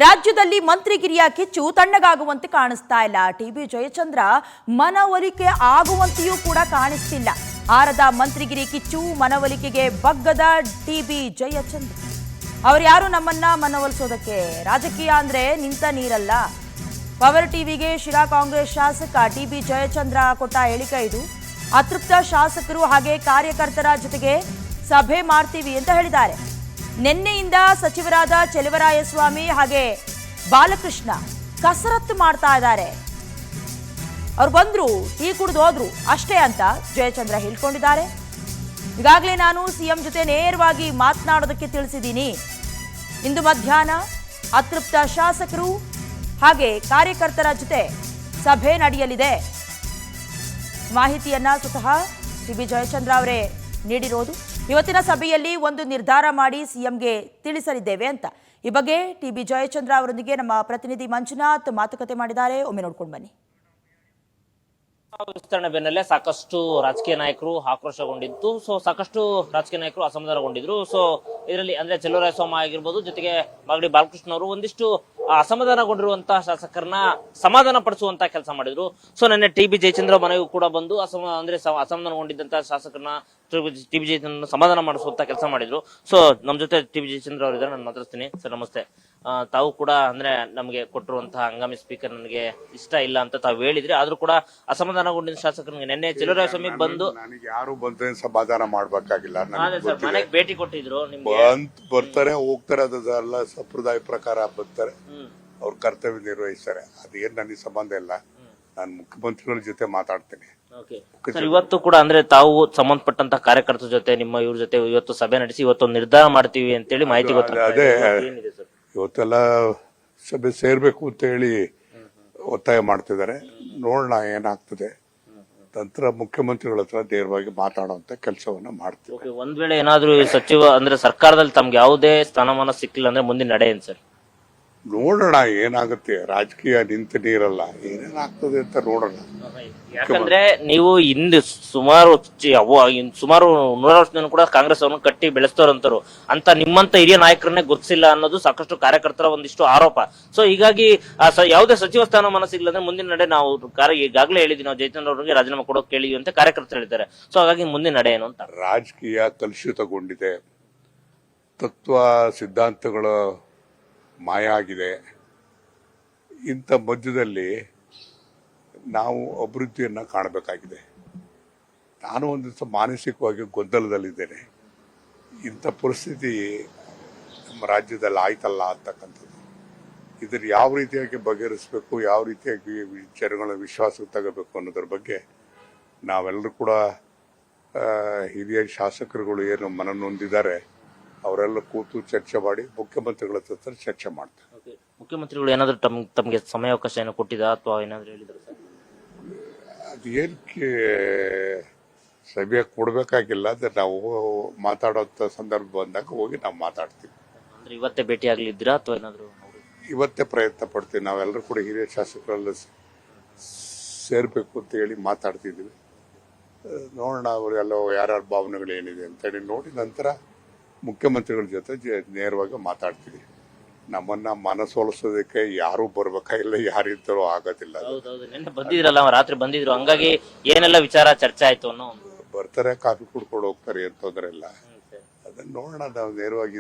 ರಾಜ್ಯದಲ್ಲಿ ಮಂತ್ರಿಗಿರಿಯ ಕಿಚ್ಚು ತಣ್ಣಗಾಗುವಂತೆ ಕಾಣಿಸ್ತಾ ಇಲ್ಲ. ಟಿಬಿ ಜಯಚಂದ್ರ ಮನವೊಲಿಕೆ ಆಗುವಂತೆಯೂ ಕೂಡ ಕಾಣಿಸ್ತಿಲ್ಲ. ಆರದ ಮಂತ್ರಿಗಿರಿ ಕಿಚ್ಚು, ಮನವೊಲಿಕೆಗೆ ಬಗ್ಗದ ಟಿಬಿ ಜಯಚಂದ್ರ. ಅವರು ಯಾರು ನಮ್ಮನ್ನ ಮನವೊಲಿಸೋದಕ್ಕೆ? ರಾಜಕೀಯ ಅಂದ್ರೆ ನಿಂತ ನೀರಲ್ಲ. ಪವರ್ ಟಿವಿಗೆ ಶಿರಾ ಕಾಂಗ್ರೆಸ್ ಶಾಸಕ ಟಿಬಿ ಜಯಚಂದ್ರ ಕೊಟ್ಟ ಹೇಳಿಕೆ ಇದು. ಅತೃಪ್ತ ಶಾಸಕರು ಹಾಗೆ ಕಾರ್ಯಕರ್ತರ ಜೊತೆಗೆ ಸಭೆ ಮಾಡ್ತೀವಿ ಅಂತ ಹೇಳಿದ್ದಾರೆ. ನಿನ್ನೆಯಿಂದ ಸಚಿವರಾದ ಚೆಲುವರಾಯಸ್ವಾಮಿ ಹಾಗೆ ಬಾಲಕೃಷ್ಣ ಕಸರತ್ತು ಮಾಡ್ತಾ ಇದ್ದಾರೆ. ಅವ್ರು ಬಂದ್ರು, ಟೀ ಕುಡಿದು ಹೋದ್ರು ಅಷ್ಟೇ ಅಂತ ಜಯಚಂದ್ರ ಹೇಳ್ಕೊಂಡಿದ್ದಾರೆ. ಈಗಾಗಲೇ ನಾನು ಸಿಎಂ ಜೊತೆ ನೇರವಾಗಿ ಮಾತನಾಡೋದಕ್ಕೆ ತಿಳಿಸಿದ್ದೀನಿ. ಇಂದು ಮಧ್ಯಾಹ್ನ ಅತೃಪ್ತ ಶಾಸಕರು ಹಾಗೆ ಕಾರ್ಯಕರ್ತರ ಜೊತೆ ಸಭೆ ನಡೆಯಲಿದೆ. ಮಾಹಿತಿಯನ್ನ ಸ್ವತಃ ಟಿಬಿ ಜಯಚಂದ್ರ ಅವರೇ ನೀಡಿರೋದು. ಇವತ್ತಿನ ಸಭೆಯಲ್ಲಿ ಒಂದು ನಿರ್ಧಾರ ಮಾಡಿ ಸಿಎಂಗೆ ತಿಳಿಸಲಿದ್ದೇವೆ ಅಂತ. ಈ ಬಗ್ಗೆ ಟಿಬಿ ಜಯಚಂದ್ರ ಅವರೊಂದಿಗೆ ನಮ್ಮ ಪ್ರತಿನಿಧಿ ಮಂಜುನಾಥ್ ಮಾತುಕತೆ ಮಾಡಿದ್ದಾರೆ. ಒಮ್ಮೆ ನೋಡ್ಕೊಂಡು ಬನ್ನಿ. ವಿಸ್ತರಣೆ ಬೆನ್ನಲ್ಲೇ ಸಾಕಷ್ಟು ರಾಜಕೀಯ ನಾಯಕರು ಆಕ್ರೋಶಗೊಂಡಿದ್ದು. ಸಾಕಷ್ಟು ರಾಜಕೀಯ ನಾಯಕರು ಅಸಮಾಧಾನಗೊಂಡಿದ್ರು. ಇದರಲ್ಲಿ ಅಂದ್ರೆ ಚೆಲುವರಾಯಸ್ವಾಮಿ ಆಗಿರ್ಬೋದು, ಜೊತೆಗೆ ಮಾಗಡಿ ಬಾಲಕೃಷ್ಣ ಅವರು ಒಂದಿಷ್ಟು ಅಸಮಾಧಾನಗೊಂಡಿರುವಂತಹ ಶಾಸಕರನ್ನ ಸಮಾಧಾನ ಪಡಿಸುವಂತ ಕೆಲಸ ಮಾಡಿದ್ರು. ನೆನ್ನೆ ಟಿಬಿ ಜಯಚಂದ್ರ ಮನೆಗೂ ಕೂಡ ಬಂದು ಅಸಮಾಧಾನಗೊಂಡಿದ್ದಂತಹ ಶಾಸಕರನ್ನ ಟಿಬಿ ಜಯಚಂದ್ರ ಸಮಾಧಾನ ಮಾಡಿಸುವಂತ ಕೆಲಸ ಮಾಡಿದ್ರು. ನಮ್ ಜೊತೆ ಟಿಬಿ ಜಯಚಂದ್ರ ಅವರು ಇದ್ದಾರೆ, ನಾನು ಮಾತಾಡ್ತೀನಿ. ಸರ್ ನಮಸ್ತೆ. ತಾವು ಕೂಡ ಅಂದ್ರೆ ನಮಗೆ ಕೊಟ್ಟಿರುವಂತಹ ಹಂಗಾಮಿ ಸ್ಪೀಕರ್ ನನಗೆ ಇಷ್ಟ ಇಲ್ಲ ಅಂತ ತಾವು ಹೇಳಿದ್ರಿ. ಆದ್ರೂ ಕೂಡ ಅಸಮಾಧಾನಗೊಂಡಿದ್ದ ಶಾಸಕರಿಗೆ ನಿನ್ನೆ ಚೆಲುವರಾಯಸ್ವಾಮಿ ಬಂದು ನನಗೆ ಯಾರು ಬಂದ್ರೆ ಸಮಾಧಾನ ಮಾಡ್ಬೇಕಾಗಿಲ್ಲ. ಮನೆಗೆ ಭೇಟಿ ಕೊಟ್ಟಿದ್ರು. ಬರ್ತಾರೆ ಹೋಗ್ತಾರೆ, ಅದೆಲ್ಲ ಸಂಪ್ರದಾಯ ಪ್ರಕಾರ ಬರ್ತಾರೆ, ಅವ್ರ ಕರ್ತವ್ಯ ನಿರ್ವಹಿಸ್ತಾರೆ. ಅದೇನ್ ನನಗೆ ಸಂಬಂಧ ಇಲ್ಲ. ನಾನು ಮುಖ್ಯಮಂತ್ರಿಗಳ ಜೊತೆ ಮಾತಾಡ್ತೇನೆ. ಇವತ್ತು ಕೂಡ ಅಂದ್ರೆ ತಾವು ಸಂಬಂಧಪಟ್ಟಂತ ಕಾರ್ಯಕರ್ತರ ಜೊತೆ ನಿಮ್ಮ ಇವ್ರ ಜೊತೆ ಇವತ್ತು ಸಭೆ ನಡೆಸಿ ಇವತ್ತು ನಿರ್ಧಾರ ಮಾಡ್ತೀವಿ ಅಂತೇಳಿ ಮಾಹಿತಿ ಅದೇ ಇವತ್ತೆಲ್ಲ ಸಭೆ ಸೇರ್ಬೇಕು ಅಂತ ಹೇಳಿ ಒತ್ತಾಯ ಮಾಡ್ತಿದ್ದಾರೆ. ನೋಡೋಣ ಏನಾಗ್ತದೆ. ನಂತರ ಮುಖ್ಯಮಂತ್ರಿಗಳ ಹತ್ರ ನೇರವಾಗಿ ಮಾತಾಡುವಂತ ಕೆಲಸವನ್ನ ಮಾಡ್ತೀವಿ. ಒಂದ್ ವೇಳೆ ಏನಾದ್ರು ಸಚಿವ ಅಂದ್ರೆ ಸರ್ಕಾರದಲ್ಲಿ ತಮ್ಗೆ ಯಾವುದೇ ಸ್ಥಾನಮಾನ ಸಿಕ್ಕಿಲ್ಲ ಅಂದ್ರೆ ಮುಂದಿನ ನಡೆ ಏನ್ ಸರ್? ನೋಡೋಣ ಏನಾಗುತ್ತೆ. ರಾಜಕೀಯ ನಿಂತ ನೀರಲ್ಲ, ಏನೇನಾಗ್ತದೆ ಅಂತ ನೋಡೋಣ. ಯಾಕಂದ್ರೆ ನೀವು ಹಿಂದೆ ಸುಮಾರು 100 ವರ್ಷದಿಂದ ಕೂಡ ಕಾಂಗ್ರೆಸ್ ಅವ್ರನ್ನ ಕಟ್ಟಿ ಬೆಳೆಸ್ತವ್ರಂತರು ಅಂತ ನಿಮ್ಮಂತ ಹಿರಿಯ ನಾಯಕರನ್ನೇ ಗುರುತಿಸಿಲ್ಲ ಅನ್ನೋದು ಸಾಕಷ್ಟು ಕಾರ್ಯಕರ್ತರ ಒಂದಿಷ್ಟು ಆರೋಪ. ಹೀಗಾಗಿ ಯಾವುದೇ ಸಚಿವ ಸ್ಥಾನಮಾನ ಸಿಗ್ಲ ಅಂದ್ರೆ ಮುಂದಿನ ನಡೆ ನಾವು ಈಗಾಗಲೇ ಹೇಳಿದ್ವಿ, ನಾವು ಜಯಚಂದ್ರ ಅವರಿಗೆ ರಾಜೀನಾಮೆ ಕೊಡೋಕೆ ಕೇಳಿದ್ವಿ ಅಂತ ಕಾರ್ಯಕರ್ತರು ಹೇಳಿದ್ದಾರೆ. ಹಾಗಾಗಿ ಮುಂದಿನ ನಡೆ ಏನು ಅಂತ. ರಾಜಕೀಯ ಕಲುಷಿತಗೊಂಡಿದೆ, ತತ್ವ ಸಿದ್ಧಾಂತಗಳ ಮಾಯ ಆಗಿದೆ. ಇಂಥ ಮಧ್ಯದಲ್ಲಿ ನಾವು ಅಭಿವೃದ್ಧಿಯನ್ನ ಕಾಣಬೇಕಾಗಿದೆ. ನಾನು ಒಂದು ದಿವಸ ಮಾನಸಿಕವಾಗಿ ಗೊಂದಲದಲ್ಲಿದ್ದೇನೆ. ಇಂಥ ಪರಿಸ್ಥಿತಿ ನಮ್ಮ ರಾಜ್ಯದಲ್ಲಿ ಆಯ್ತಲ್ಲ ಅಂತಕ್ಕಂಥದ್ದು. ಇದನ್ನು ಯಾವ ರೀತಿಯಾಗಿ ಬಗೆಹರಿಸಬೇಕು, ಯಾವ ರೀತಿಯಾಗಿ ಜನಗಳ ವಿಶ್ವಾಸಕ್ಕೆ ತಗೋಬೇಕು ಅನ್ನೋದ್ರ ಬಗ್ಗೆ ನಾವೆಲ್ಲರೂ ಕೂಡ ಹಿರಿಯ ಶಾಸಕರುಗಳು ಏನು ಮನನೊಂದಿದ್ದಾರೆ ಅವರೆಲ್ಲ ಕೂತು ಚರ್ಚೆ ಮಾಡಿ ಮುಖ್ಯಮಂತ್ರಿಗಳ ಹತ್ರ ಚರ್ಚೆ ಮಾಡ್ತಾರೆ. ಮುಖ್ಯಮಂತ್ರಿಗಳು ಏನಾದ್ರು ತಮಗೆ ಸಮಯಾವಕಾಶ ಏನೋ ಕೊಟ್ಟಿದ ಅಥವಾ ಏನಾದ್ರು ಹೇಳಿದ್ರು ಸರ್? ಅದೇನಕ್ಕೆ ಸಭೆ ಕೊಡ್ಬೇಕಾಗಿಲ್ಲ. ಅದೇ ನಾವು ಮಾತಾಡೋಂಥ ಸಂದರ್ಭ ಬಂದಾಗ ಹೋಗಿ ನಾವು ಮಾತಾಡ್ತೀವಿ. ಅಂದ್ರೆ ಇವತ್ತೇ ಭೇಟಿ ಆಗ್ಲಿದ್ದೀರಾ ಅಥವಾ ಏನಾದ್ರು? ಇವತ್ತೇ ಪ್ರಯತ್ನ ಪಡ್ತೀವಿ. ನಾವೆಲ್ಲರೂ ಕೂಡ ಹಿರಿಯ ಶಾಸಕರೆಲ್ಲ ಸೇರ್ಬೇಕು ಅಂತ ಹೇಳಿ ಮಾತಾಡ್ತಿದ್ದೀವಿ. ನೋಡೋಣ ಅವರೆಲ್ಲ ಯಾರ್ಯಾರ ಭಾವನೆಗಳು ಏನಿದೆ ಅಂತೇಳಿ ನೋಡಿ ನಂತರ ಮುಖ್ಯಮಂತ್ರಿಗಳ ಜೊತೆ ನೇರವಾಗಿ ಮಾತಾಡ್ತೀವಿ. ನಮ್ಮನ್ನ ಮನಸೋಲಿಸೋದಕ್ಕೆ ಯಾರು ಬರ್ಬೇಕಾಗಿಲ್ಲ, ಯಾರಿದ್ದರೂ ಆಗೋದಿಲ್ಲ. ಬಂದಿದ್ರಲ್ಲ ರಾತ್ರಿ ಬಂದಿದ್ರು, ಹಂಗಾಗಿ ಏನೆಲ್ಲ ವಿಚಾರ ಚರ್ಚೆ ಆಯ್ತು ಅನ್ನೋ. ಬರ್ತಾರೆ, ಕಾಫಿ ಕುಡ್ಕೊಂಡು ಹೋಗ್ತಾರೆ, ಏನ್ ತೊಂದರೆ ಇಲ್ಲ. ಅದನ್ನ ನೋಡೋಣ. ನಾವು ನೇರವಾಗಿ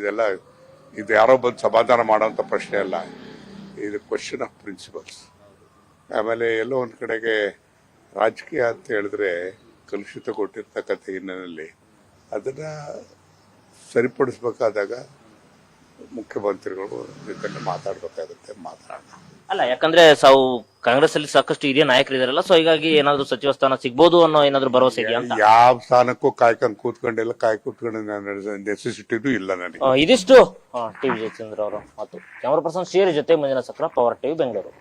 ಇದು ಯಾರೋ ಬಂದು ಸಮಾಧಾನ ಮಾಡೋಂಥ ಪ್ರಶ್ನೆ ಅಲ್ಲ. ಇದು ಕ್ವಶನ್ ಆಫ್ ಪ್ರಿನ್ಸಿಪಲ್ಸ್. ಆಮೇಲೆ ಎಲ್ಲೋ ಒಂದ್ ಕಡೆಗೆ ರಾಜಕೀಯ ಅಂತ ಹೇಳಿದ್ರೆ ಕಲುಷಿತಗೊಂಡಿರ್ತಕ್ಕಂಥ ಹಿನ್ನೆಲೆಯಲ್ಲಿ ಅದನ್ನ ಸರಿಪಡಿಸ್ಬೇಕಾದಾಗ ಮುಖ್ಯಮಂತ್ರಿಗಳು ಜೊತೆ ಮಾತಾಡ್ಬೇಕಾಗುತ್ತೆ. ಮಾತಾಡೋಣ. ಅಲ್ಲ, ಯಾಕಂದ್ರೆ ಕಾಂಗ್ರೆಸ್ ಅಲ್ಲಿ ಸಾಕಷ್ಟು ಹಿರಿಯ ನಾಯಕರು ಇದಾರಲ್ಲ, ಹೀಗಾಗಿ ಏನಾದ್ರು ಸಚಿವ ಸ್ಥಾನ ಸಿಗ್ಬೋದು ಅನ್ನೋ ಏನಾದ್ರು ಭರವಸೆ ಇದೆಯಾ? ಯಾವ ಸ್ಥಾನಕ್ಕೂ ಕಾಯ್ಕೊಂಡು ಕೂತ್ಕೊಂಡಿಲ್ಲ, ಕೂತ್ಕೊಂಡು ನೆಸೆಸಿಟಿನೂ ಇಲ್ಲ ನನಗೆ. ಇದಿಷ್ಟು ಟಿವಿ ಜಯಚಂದ್ರ ಅವರು ಮಾತು. ಕ್ಯಾಮರಾ ಪರ್ಸನ್ ಶ್ರೀ ಜೊತೆ ಮಂಜುನಾಥ್ ಸಕ್ರ, ಪವರ್ ಟಿವಿ, ಬೆಂಗಳೂರು.